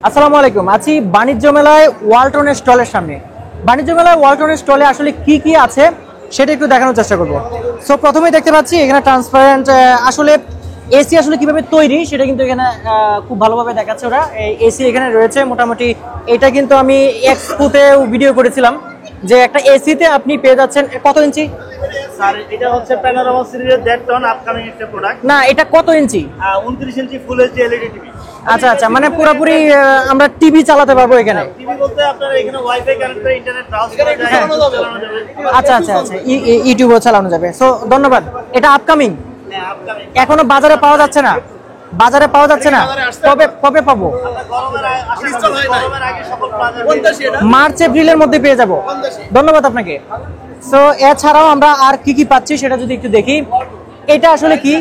আসসালামু আলাইকুম। আছি বাণিজ্য মেলায় ওয়ালটনের স্টলের সামনে। বাণিজ্য মেলায় ওয়ালটনের স্টলে আসলে কি কি আছে সেটা একটু দেখানোর চেষ্টা করব। সো প্রথমেই দেখতে পাচ্ছি এখানে ট্রান্সপারেন্ট আসলে এসি আসলে কিভাবে তৈরি সেটা কিন্তু এখানে খুব ভালোভাবে দেখাচ্ছে ওরা। এই এসি এখানে রয়েছে মোটামুটি। এটা কিন্তু আমি এক্সপোতে ভিডিও করেছিলাম যে একটা এসিতে আপনি পেয়ে যাচ্ছেন কত ইঞ্চি? স্যার এটা হচ্ছে প্যানোরামা সিরিজের দেড় টন আপকামিং একটা প্রোডাক্ট। না, এটা কত ইঞ্চি? 29 ইঞ্চি ফুল এইচডি এলইডি টিভি। আচ্ছা আচ্ছা, মানে পুরোপুরি আমরা টিভি চালাতে পারবো এখানে। টিভি বলতে আপনারা এখানে ওয়াইফাই কানেক্ট করে ইন্টারনেট ব্রাউজ করে চালানো যাবে। আচ্ছা আচ্ছা আচ্ছা, ইউটিউবও চালানো যাবে। সো ধন্যবাদ। এটা আপকামিং, হ্যাঁ আপকামিং। এখনো বাজারে পাওয়া যাচ্ছে না, বাজারে পাওয়া যাচ্ছে না। কবে কবে পাবো? আমরা গরমের আগে সকল প্লাজার মার্চ এপ্রিলের মধ্যে পেয়ে যাব। ধন্যবাদ আপনাকে। সো এছাড়াও আমরা আর কি কি পাচ্ছি সেটা যদি একটু দেখি। এটা আসলে কি,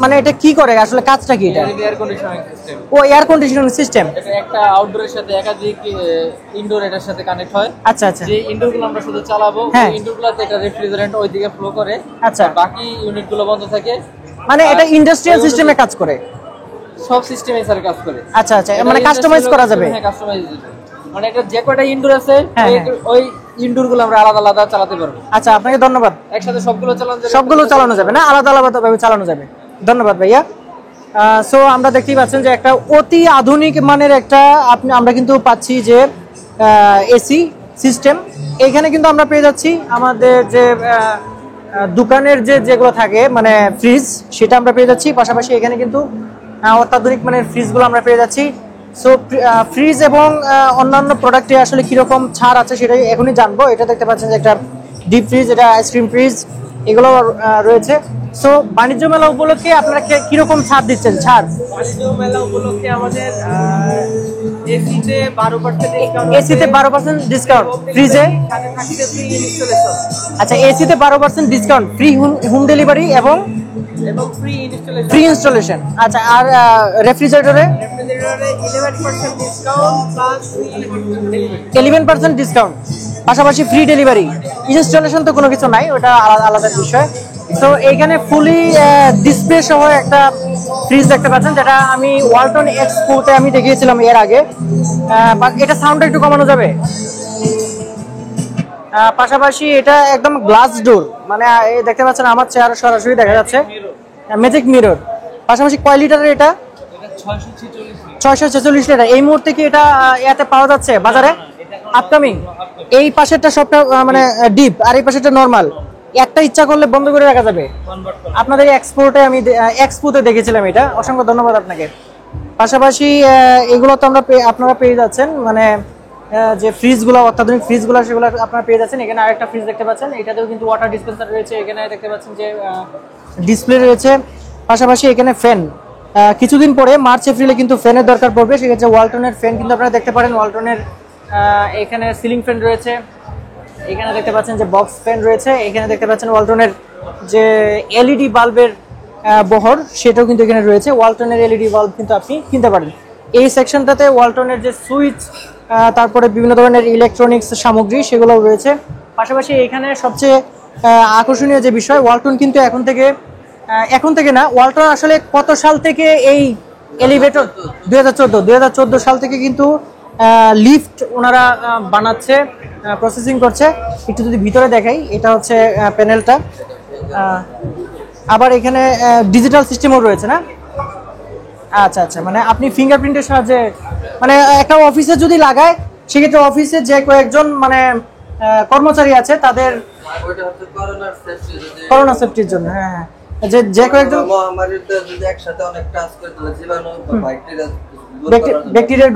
মানে এটা কি করে, আসলে কাজটা কি? এটা এয়ার কন্ডিশনিং সিস্টেম। ও এয়ার কন্ডিশনিং সিস্টেম। এটা একটা আউটডোরের সাথে একাধিক ইনডোর এটার সাথে কানেক্ট হয়। আচ্ছা আচ্ছা, যে ইনডোর গুলো আমরা শুধু চালাবো, হ্যাঁ। ওই ইনডোর গুলোতে একটা রেফ্রিজারেন্ট ওইদিকে ফ্লো করে, আচ্ছা। আর বাকি ইউনিট গুলো বন্ধ থাকে। মানে এটা ইন্ডাস্ট্রিয়াল সিস্টেমে কাজ করে, সব সিস্টেমে স্যার কাজ করে। আচ্ছা আচ্ছা, মানে কাস্টমাইজ করা যাবে। হ্যাঁ, কাস্টমাইজ। মানে এটা যে কয়টা ইনডোর আছে হ্যাঁ, ওই ইনডোর গুলো আমরা আলাদা আলাদা চালাতে পারবো। আচ্ছা, আপনাকে ধন্যবাদ। একসাথে সবগুলো চালানো যাবে? সবগুলো চালানো যাবে না, আলাদা আলাদা ভাবে চালানো যাবে। ধন্যবাদ ভাইয়া। সো আমরা দেখতেই পাচ্ছেন যে একটা অতি আধুনিক মানের একটা আমরা কিন্তু পাচ্ছি যে এসি সিস্টেম। এখানে কিন্তু আমরা পেয়ে যাচ্ছি আমাদের যে দোকানের যেগুলো থাকে মানে ফ্রিজ, সেটা আমরা পেয়ে যাচ্ছি। পাশাপাশি এখানে কিন্তু অত্যাধুনিক মানের ফ্রিজগুলো আমরা পেয়ে যাচ্ছি। সো ফ্রিজ এবং অন্যান্য প্রোডাক্টে আসলে কিরকম ছাড় আছে সেটাই এখনই জানবো। এটা দেখতে পাচ্ছেন যে একটা ডিপ ফ্রিজ, এটা আইসক্রিম ফ্রিজ, এগুলো রয়েছে। সো বাণিজ্য মেলা উপলক্ষে আপনারা কিরকম ছাড় দিচ্ছেন? ছাড় বাণিজ্য মেলা উপলক্ষে আমাদের এসিতে 12% ডিসকাউন্ট। এসিতে 12% ডিসকাউন্ট, ফ্রিজে থাকছে ফ্রি ইনস্টলেশন আচ্ছা এসিতে 12% ডিসকাউন্ট, ফ্রি হোম ডেলিভারি এবং ফ্রি ইনস্টলেশন। Free installation. আচ্ছা, আর রেফ্রিজারেটরে 11% discount plus free delivery. 11% discount, পাশাপাশি ফ্রি ডেলিভারি। ইনস্টলেশন তো কোনো কিছু নাই, ওটা আলাদা আলাদা বিষয়। সো এইখানে ফুলি ডিসপ্লে সহ একটা ফ্রিজ দেখতে পাচ্ছেন, যেটা আমি ওয়ালটন এক্সপোতে আমি দেখিয়েছিলাম এর আগে। এটা সাউন্ডটা একটু কমানো যাবে? পাশাপাশি এটা একদম গ্লাস ডোর, মানে দেখতে পাচ্ছেন আমার চেয়ার সরাসরি দেখা যাচ্ছে, ম্যাজিক মিরর। পাশাপাশি কয় লিটারের এটা? 646 লিটার। এই মুহূর্তে কি এটা এতে পাওয়া যাচ্ছে বাজারে? আপকামিং। এই পাশেরটা সবটা মানে ডিপ, আর এই পাশেরটা নরমাল। একটা ইচ্ছা করলে বন্ধ করে রাখা যাবে। আপনাদের এক্সপোর্টে আমি এক্সপোতে দেখেছিলাম এটা। অসংখ্য ধন্যবাদ আপনাকে। পাশাপাশি এগুলো তো আপনারা পেয়ে যাচ্ছেন, মানে যে ফ্রিজগুলো, অত্যাধুনিক ফ্রিজগুলো, সেগুলো আপনারা পেয়ে যাচ্ছেন। এখানে আরেকটা ফ্রিজ দেখতে পাচ্ছেন, এটাতেও কিন্তু ওয়াটার ডিসপেন্সার রয়েছে। এখানে দেখতে পাচ্ছেন যে ডিসপ্লে রয়েছে। পাশাপাশি এখানে ফ্যান, কিছুদিন পরে মার্চ এপ্রিলে কিন্তু ফ্যানের দরকার পড়বে, সেক্ষেত্রে ওয়ালটনের ফ্যান কিন্তু আপনারা দেখতে পারেন। ওয়ালটনের এখানে সিলিং ফ্যান রয়েছে, এখানে দেখতে পাচ্ছেন যে বক্স ফ্যান রয়েছে, এখানে দেখতে পাচ্ছেন ওয়ালটনের যে এলইডি বাল্বের বহর, সেটাও কিন্তু এখানে রয়েছে। ওয়ালটনের এলইডি বাল্ব কিন্তু আপনি কিনতে পারেন। এই সেকশনটাতে ওয়ালটনের যে সুইচ, তারপরে বিভিন্ন ধরনের ইলেকট্রনিক্স সামগ্রী, সেগুলো রয়েছে। পাশাপাশি এখানে সবচেয়ে আকর্ষণীয় যে বিষয়, ওয়ালটন কিন্তু এখন থেকে না, ওয়ালটন আসলে কত সাল থেকে এই এলিভেটর? 2014 সাল থেকে কিন্তু লিফট ওনারা বানাচ্ছে, প্রসেসিং করছে। একটু যদি ভিতরে দেখাই, এটা হচ্ছে প্যানেলটা। আবার এখানে ডিজিটাল সিস্টেমও রয়েছে না? আচ্ছা আচ্ছা, মানে আপনি ফিঙ্গারপ্রিন্টের সাহায্যে, মানে একটা অফিসে যদি লাগায়, সেক্ষেত্রে অফিসে যে কয়েকজন মানে কর্মচারী আছে তাদের করোনা সেফটির জন্য, হ্যাঁ হ্যাঁ, যে কয়েকজন একসাথে অনেক টাস্ক করে দিলে জীবাণু ব্যাকটেরিয়া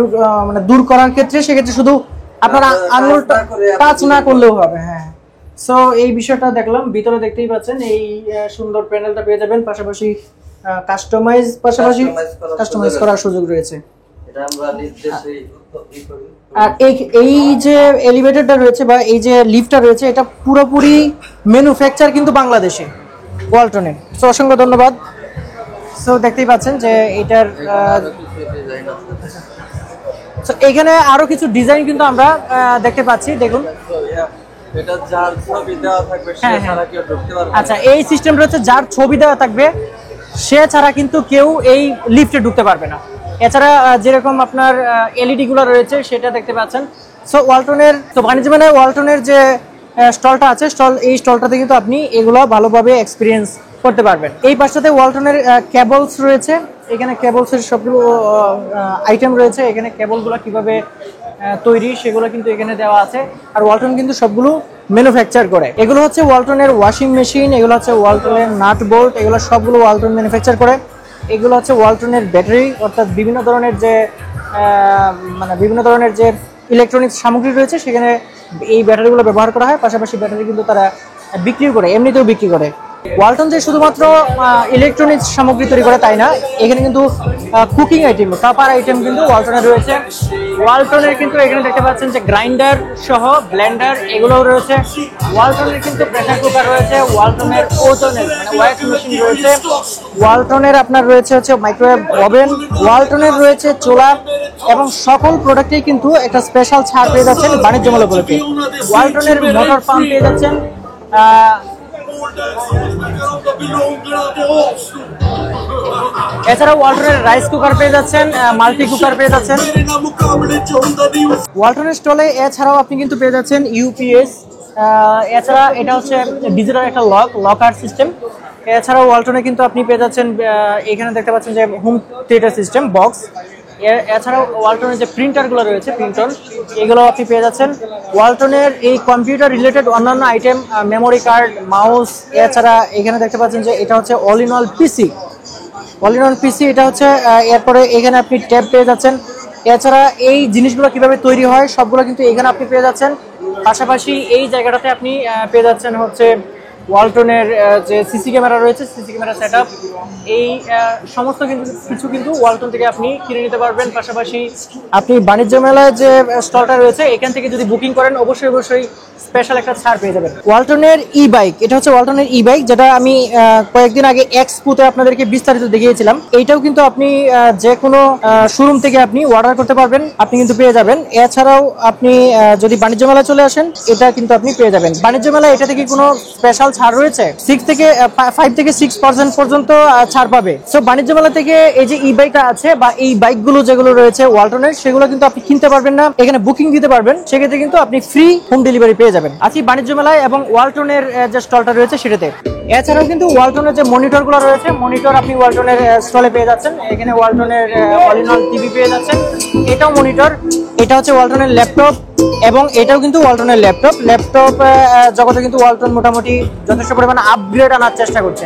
মানে দূর করার ক্ষেত্রে, সেক্ষেত্রে শুধু আপনারা আঙুলটা টাচ না করলেও হবে। হ্যাঁ, সো এই বিষয়টা দেখলাম। ভিতরে দেখতেই পাচ্ছেন এই সুন্দর প্যানেলটা পেয়ে যাবেন। পাশাপাশি কাস্টমাইজ করার সুযোগ রয়েছে। আর এই যে এলিভেটরটা রয়েছে বা এই যে লিফটটা রয়েছে, এটা পুরোপুরি ম্যানুফ্যাকচার কিন্তু বাংলাদেশে, ওয়ালটনের। সো অসংখ্য ধন্যবাদ। সো দেখতেই পাচ্ছেন যে এটার এখানে আরো কিছু ডিজাইন কিন্তু আমরা দেখতে পাচ্ছি। দেখুন, এটা যার ছবি দেওয়া থাকবে সে ছাড়া কেউ ঢুকতে পারবে না। আচ্ছা, এই সিস্টেমটা হচ্ছে যার ছবি দেওয়া থাকবে সে ছাড়া কিন্তু কেউ এই লিফটে ঢুকতে পারবে না। এছাড়া যেরকম আপনার এলইডি গুলো রয়েছে সেটা দেখতে পাচ্ছেন। সো ওয়ালটনের বাণিজ্য মেলায় ওয়ালটনের যে স্টলটা আছে এই স্টলটাতে কিন্তু আপনি এগুলো ভালোভাবে এক্সপিরিয়েন্স করতে পারবেন। এই পাশটাতে ওয়ালটনের কেবলস রয়েছে, এখানে কেবলসের সবগুলো আইটেম রয়েছে। এখানে কেবলগুলো কিভাবে তৈরি সেগুলো কিন্তু এখানে দেওয়া আছে। আর ওয়ালটন কিন্তু সবগুলো ম্যানুফ্যাকচার করে। এগুলো হচ্ছে ওয়ালটনের ওয়াশিং মেশিন, এগুলো হচ্ছে ওয়ালটনের নাট বোল্ট, এগুলো সবগুলো ওয়ালটন ম্যানুফ্যাকচার করে। এগুলো হচ্ছে ওয়ালটনের ব্যাটারি, অর্থাৎ বিভিন্ন ধরনের যে ইলেকট্রনিক্স সামগ্রী রয়েছে সেখানে এই ব্যাটারিগুলো ব্যবহার করা হয়। পাশাপাশি ব্যাটারি কিন্তু তারা বিক্রিও করে, এমনিতেও বিক্রি করে। ওয়ালটন যে শুধুমাত্র ইলেকট্রনিক্স সামগ্রী তৈরি করে তাই না, এখানে কিন্তু কুকিং আইটেম, কাপার আইটেম কিন্তু ওয়ালটনের রয়েছে। ওয়ালটনের কিন্তু এখানে দেখতে পাচ্ছেন যে গ্রাইন্ডার সহ ব্লেন্ডার এগুলোও রয়েছে। ওয়ালটনের কিন্তু প্রেসার কুকার রয়েছে, ওয়ালটনের ওজনের ওয়াশ মেশিন রয়েছে, ওয়ালটনের আপনার রয়েছে হচ্ছে মাইক্রোওয়েভ ওভেন, ওয়ালটনের রয়েছে চুলা, এবং সকল প্রোডাক্টেই কিন্তু একটা স্পেশাল ছাড় পেয়ে যাচ্ছেন বাণিজ্য মেলা উপলক্ষে। ওয়ালটনের মোটর পাম্প পেয়ে যাচ্ছেন, এছাড়াও ওয়ালটনের রাইস কুকার পেয়ে যাচ্ছেন, মাল্টি কুকার পেয়ে যাচ্ছেন ওয়ালটনের স্টলে। এছাড়াও আপনি কিন্তু পেয়ে যাচ্ছেন ইউপিএস, এছাড়া এটা হচ্ছে ডিজিটাল একটা লকার সিস্টেম। এছাড়াও ওয়ালটনে কিন্তু আপনি পেয়ে যাচ্ছেন, এখানে দেখতে পাচ্ছেন যে হোম থিয়েটার সিস্টেম বক্স। এছাড়াও ওয়ালটনের যে প্রিন্টারগুলো রয়েছে, প্রিন্টার, এগুলো আপনি পেয়ে যাচ্ছেন। ওয়ালটনের এই কম্পিউটার রিলেটেড অন্যান্য আইটেম, মেমোরি কার্ড, মাউস, এছাড়া এখানে দেখতে পাচ্ছেন যে এটা হচ্ছে অল ইন অল পিসি, এটা হচ্ছে। এরপরে এখানে আপনি ট্যাব পেয়ে যাচ্ছেন। এছাড়া এই জিনিসগুলো কিভাবে তৈরি হয় সবগুলো কিন্তু এখানে আপনি পেয়ে যাচ্ছেন। পাশাপাশি এই জায়গাটাতে আপনি পেয়ে যাচ্ছেন হচ্ছে ওয়ালটনের যে সিসি ক্যামেরা রয়েছে, সিসি ক্যামেরা সেটআপ, এই সমস্ত কিছু কিন্তু ওয়ালটন থেকে আপনি কিনে নিতে পারবেন। পাশাপাশি আপনি বাণিজ্য মেলায় যে স্টলটা রয়েছে এখান থেকে যদি বুকিং করেন অবশ্যই স্পেশাল একটা ছাড় পেয়ে যাবেন। ওয়ালটনের ই বাইক, এটা হচ্ছে ওয়ালটনের ই বাইক, যেটা আমি কয়েকদিন আগে এক্সপোতে আপনাদেরকে বিস্তারিত দেখিয়েছিলাম। এইটাও কিন্তু আপনি যে কোনো শোরুম থেকে আপনি অর্ডার করতে পারবেন, আপনি কিন্তু পেয়ে যাবেন। এছাড়াও আপনি যদি বাণিজ্য মেলায় চলে আসেন এটা কিন্তু আপনি পেয়ে যাবেন। বাণিজ্য মেলায় এটা থেকে কোনো স্পেশাল ছাড় রয়েছে, 5 থেকে 6% পর্যন্ত ছাড় পাবে। সো বাণিজ্য মেলা থেকে এই যে ই বাইকটা আছে বা এই বাইকগুলো যেগুলো রয়েছে ওয়ালটনের, সেগুলো কিন্তু আপনি কিনতে পারবেন না, এখানে বুকিং দিতে পারবেন, সেক্ষেত্রে কিন্তু আপনি ফ্রি হোম ডেলিভারি পেয়ে যাবেন। আজকে বাণিজ্য মেলায় এবং ওয়ালটনের যে স্টলটা রয়েছে সেটাতে। এছাড়াও কিন্তু ওয়ালটনের যে মনিটরগুলো রয়েছে, মনিটর আপনি ওয়ালটনের স্টলে পেয়ে যাচ্ছেন। এখানে ওয়ালটনের অল ইন অল টিভি পেয়ে যাচ্ছেন, এটাও মনিটর। এটা হচ্ছে ওয়ালটনের ল্যাপটপ, এবং এটাও কিন্তু ওয়ালটনের ল্যাপটপ জগতে কিন্তু ওয়ালটন মোটামুটি যথেষ্ট পরিমাণে আপগ্রেড আনার চেষ্টা করছে।